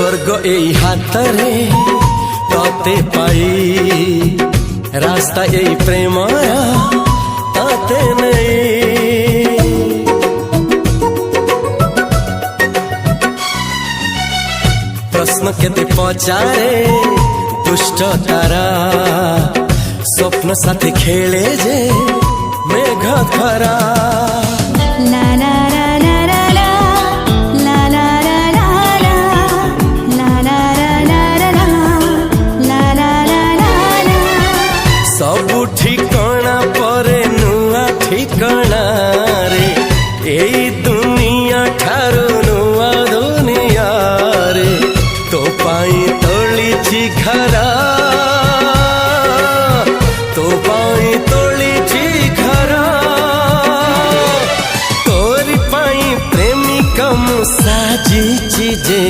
स्वर्ग एई हातरे तते पाई रास्ता एई प्रेमया तते नहीं। प्रश्न केते पचारे दुष्ट तारा स्वप्न साथी खेले जे मेघ खरा। ला ला ला ला ला ला ला ला ला ला ला ला ला ला। सबु ठिकाना परे नुआ ठिकाना रे एई दुनिया ठारू नुआ दुनिया रे। तो पाई तोलिछि घरा तो पाई तोलिछि घरा तोरी पाई प्रेमिका मु साजिछि जे।